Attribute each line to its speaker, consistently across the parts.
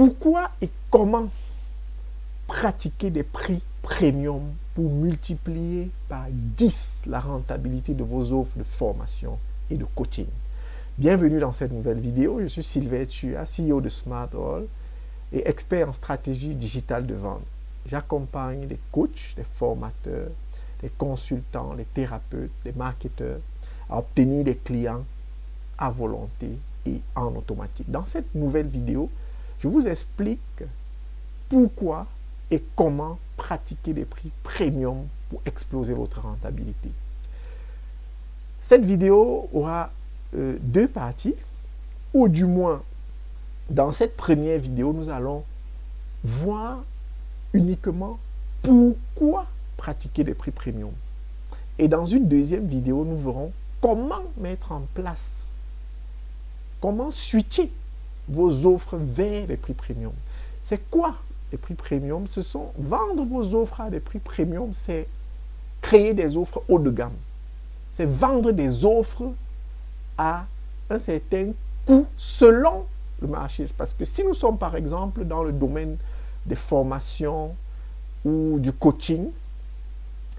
Speaker 1: Pourquoi et comment pratiquer des prix premium pour multiplier par 10 la rentabilité de vos offres de formation et de coaching? Bienvenue dans cette nouvelle vidéo. Je suis Sylvain Tua, CEO de SmartAll et expert en stratégie digitale de vente. J'accompagne des coachs, des formateurs, des consultants, des thérapeutes, des marketeurs à obtenir des clients à volonté et en automatique. Dans cette nouvelle vidéo, je vous explique pourquoi et comment pratiquer des prix premium pour exploser votre rentabilité. Cette vidéo aura deux parties, ou du moins, dans cette première vidéo, nous allons voir uniquement pourquoi pratiquer des prix premium. Et dans une deuxième vidéo, nous verrons comment mettre en place, comment switcher vos offres vers les prix premium. C'est quoi les prix premium? Ce sont vendre vos offres à des prix premium, c'est créer des offres haut de gamme. C'est vendre des offres à un certain coût selon le marché. Parce que si nous sommes par exemple dans le domaine des formations ou du coaching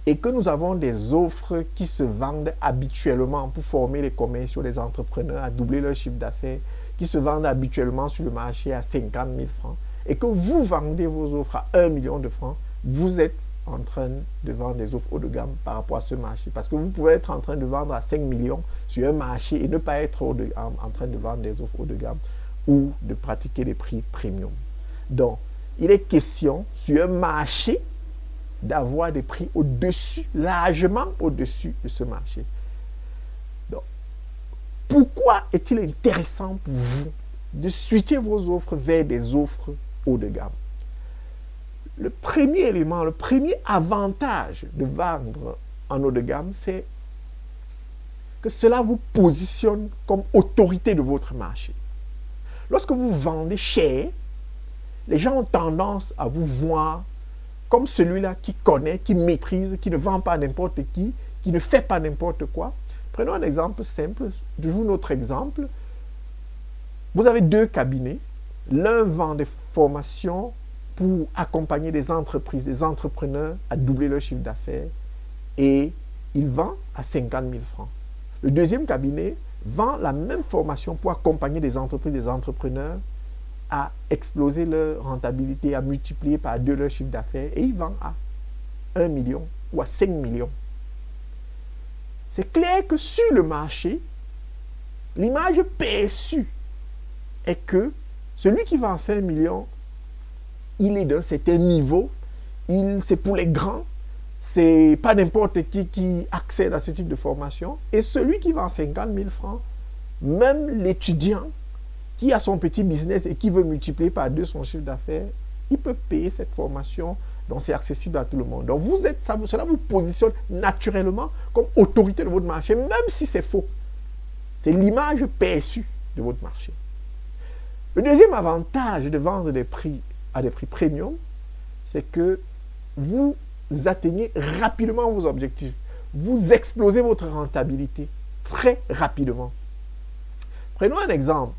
Speaker 1: et que nous avons des offres qui se vendent habituellement pour former les commerciaux, les entrepreneurs à doubler leur chiffre d'affaires, qui se vendent habituellement sur le marché à 50 000 francs et que vous vendez vos offres à 1 million de francs, vous êtes en train de vendre des offres haut de gamme par rapport à ce marché. Parce que vous pouvez être en train de vendre à 5 millions sur un marché et ne pas être en train de vendre des offres haut de gamme ou de pratiquer des prix premium. Donc, il est question sur un marché d'avoir des prix au-dessus, largement au-dessus de ce marché. Donc, pourquoi est-il intéressant pour vous de switcher vos offres vers des offres haut de gamme? Le premier élément, le premier avantage de vendre en haut de gamme, c'est que cela vous positionne comme autorité de votre marché. Lorsque vous vendez cher, les gens ont tendance à vous voir comme celui-là qui connaît, qui maîtrise, qui ne vend pas n'importe qui ne fait pas n'importe quoi. Prenons un exemple simple, toujours notre exemple. Vous avez deux cabinets. L'un vend des formations pour accompagner des entreprises, des entrepreneurs à doubler leur chiffre d'affaires et il vend à 50 000 francs. Le deuxième cabinet vend la même formation pour accompagner des entreprises, des entrepreneurs à exploser leur rentabilité, à multiplier par 2 leur chiffre d'affaires et il vend à 1 million ou à 5 millions. C'est clair que sur le marché, l'image perçue est que celui qui vend à 5 millions, il est d'un certain niveau, c'est pour les grands, c'est pas n'importe qui accède à ce type de formation. Et celui qui vend 50 000 francs, même l'étudiant qui a son petit business et qui veut multiplier par 2 son chiffre d'affaires, il peut payer cette formation, donc c'est accessible à tout le monde. Donc cela vous positionne naturellement comme autorité de votre marché, même si c'est faux. C'est l'image perçue de votre marché. Le deuxième avantage de vendre à des prix premium, c'est que vous atteignez rapidement vos objectifs. Vous explosez votre rentabilité très rapidement. Prenons un exemple.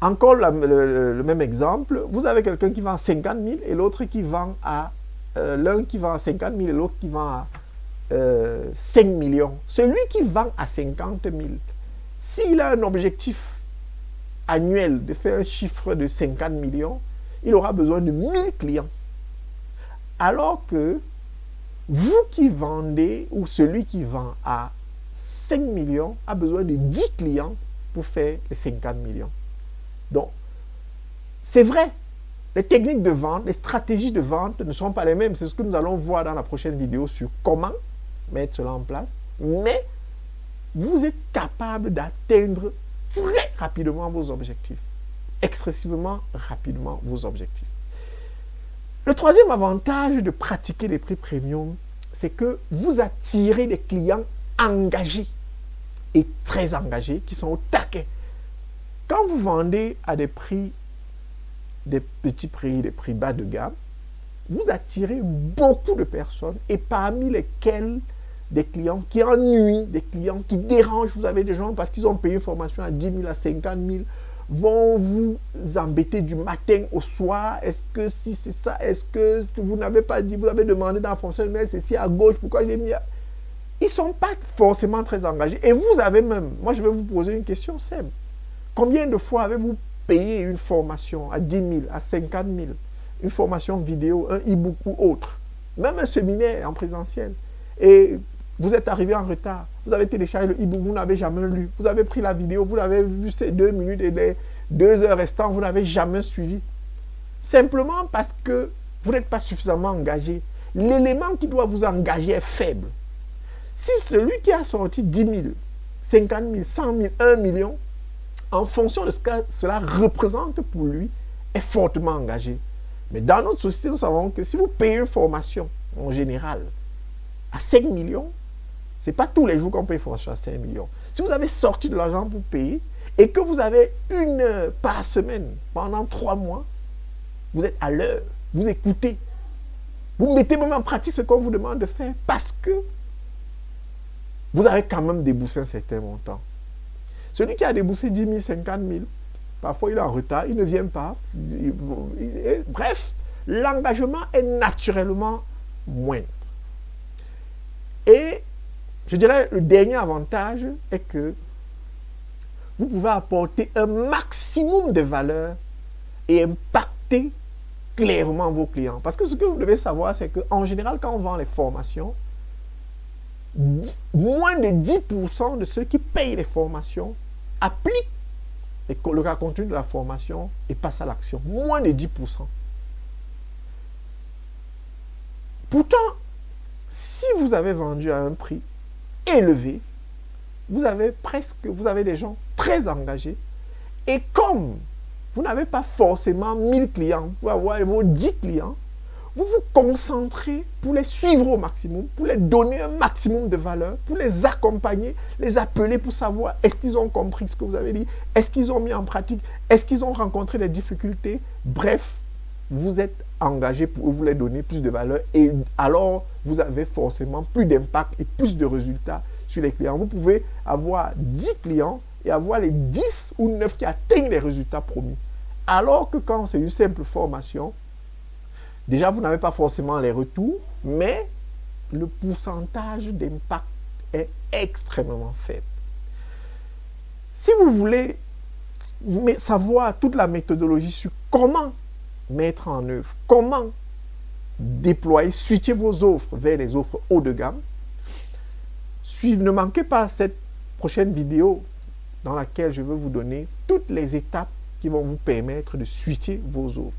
Speaker 1: Encore le même exemple. Vous avez quelqu'un qui vend 50 000 et l'autre qui vend à... l'un qui vend à 50 000 et l'autre qui vend à 5 millions. Celui qui vend à 50 000, s'il a un objectif annuel de faire un chiffre de 50 millions, il aura besoin de 1000 clients. Alors que vous qui vendez ou celui qui vend à 5 millions a besoin de 10 clients pour faire les 50 millions. Donc, c'est vrai, les techniques de vente, les stratégies de vente ne sont pas les mêmes. C'est ce que nous allons voir dans la prochaine vidéo sur comment mettre cela en place. Mais vous êtes capable d'atteindre très rapidement vos objectifs. Excessivement rapidement vos objectifs. Le troisième avantage de pratiquer les prix premium, c'est que vous attirez des clients engagés et très engagés qui sont au taquet. Quand vous vendez à des prix, des petits prix, des prix bas de gamme, vous attirez beaucoup de personnes et parmi lesquelles des clients qui ennuient, des clients qui dérangent. Vous avez des gens parce qu'ils ont payé une formation à 10 000, à 50 000, vont vous embêter du matin au soir. Est-ce que si c'est ça, est-ce que vous n'avez pas dit, vous avez demandé dans la fonction de mail, c'est ici à gauche, pourquoi j'ai mis... Ils ne sont pas forcément très engagés. Et vous avez même, moi je vais vous poser une question simple. Combien de fois avez-vous payé une formation à 10 000, à 50 000, une formation vidéo, un e-book ou autre, même un séminaire en présentiel, et vous êtes arrivé en retard, vous avez téléchargé le e-book, vous n'avez jamais lu, vous avez pris la vidéo, vous avez vu ces 2 minutes et les 2 heures restantes, vous n'avez jamais suivi. Simplement parce que vous n'êtes pas suffisamment engagé. L'élément qui doit vous engager est faible. Si celui qui a sorti 10 000, 50 000, 100 000, 1 million, en fonction de ce que cela représente pour lui, est fortement engagé. Mais dans notre société, nous savons que si vous payez une formation, en général, à 5 millions, ce n'est pas tous les jours qu'on paye une formation à 5 millions. Si vous avez sorti de l'argent pour payer et que vous avez 1 heure par semaine pendant 3 mois, vous êtes à l'heure, vous écoutez, vous mettez même en pratique ce qu'on vous demande de faire parce que vous avez quand même déboursé un certain montant. Celui qui a déboursé 10 000, 50 000, parfois il est en retard, il ne vient pas. Bref, l'engagement est naturellement moindre. Et je dirais le dernier avantage est que vous pouvez apporter un maximum de valeur et impacter clairement vos clients. Parce que ce que vous devez savoir, c'est qu'en général, quand on vend les formations, moins de 10% de ceux qui payent les formations appliquent le contenu de la formation et passent à l'action. Moins de 10%. Pourtant, si vous avez vendu à un prix élevé, vous avez des gens très engagés. Et comme vous n'avez pas forcément 1000 clients, vous avoir vos 10 clients, vous vous concentrez pour les suivre au maximum, pour les donner un maximum de valeur, pour les accompagner, les appeler pour savoir est-ce qu'ils ont compris ce que vous avez dit, est-ce qu'ils ont mis en pratique, est-ce qu'ils ont rencontré des difficultés. Bref, vous êtes engagé pour vous les donner plus de valeur et alors vous avez forcément plus d'impact et plus de résultats sur les clients. Vous pouvez avoir 10 clients et avoir les 10 ou 9 qui atteignent les résultats promis. Alors que quand c'est une simple formation, déjà, vous n'avez pas forcément les retours, mais le pourcentage d'impact est extrêmement faible. Si vous voulez savoir toute la méthodologie sur comment mettre en œuvre, comment déployer, switcher vos offres vers les offres haut de gamme, ne manquez pas cette prochaine vidéo dans laquelle je vais vous donner toutes les étapes qui vont vous permettre de switcher vos offres.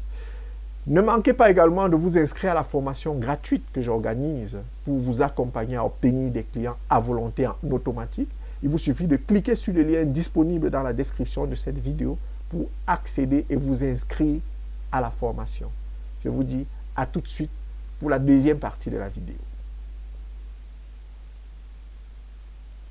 Speaker 1: Ne manquez pas également de vous inscrire à la formation gratuite que j'organise pour vous accompagner à obtenir des clients à volonté en automatique. Il vous suffit de cliquer sur le lien disponible dans la description de cette vidéo pour accéder et vous inscrire à la formation. Je vous dis à tout de suite pour la deuxième partie de la vidéo.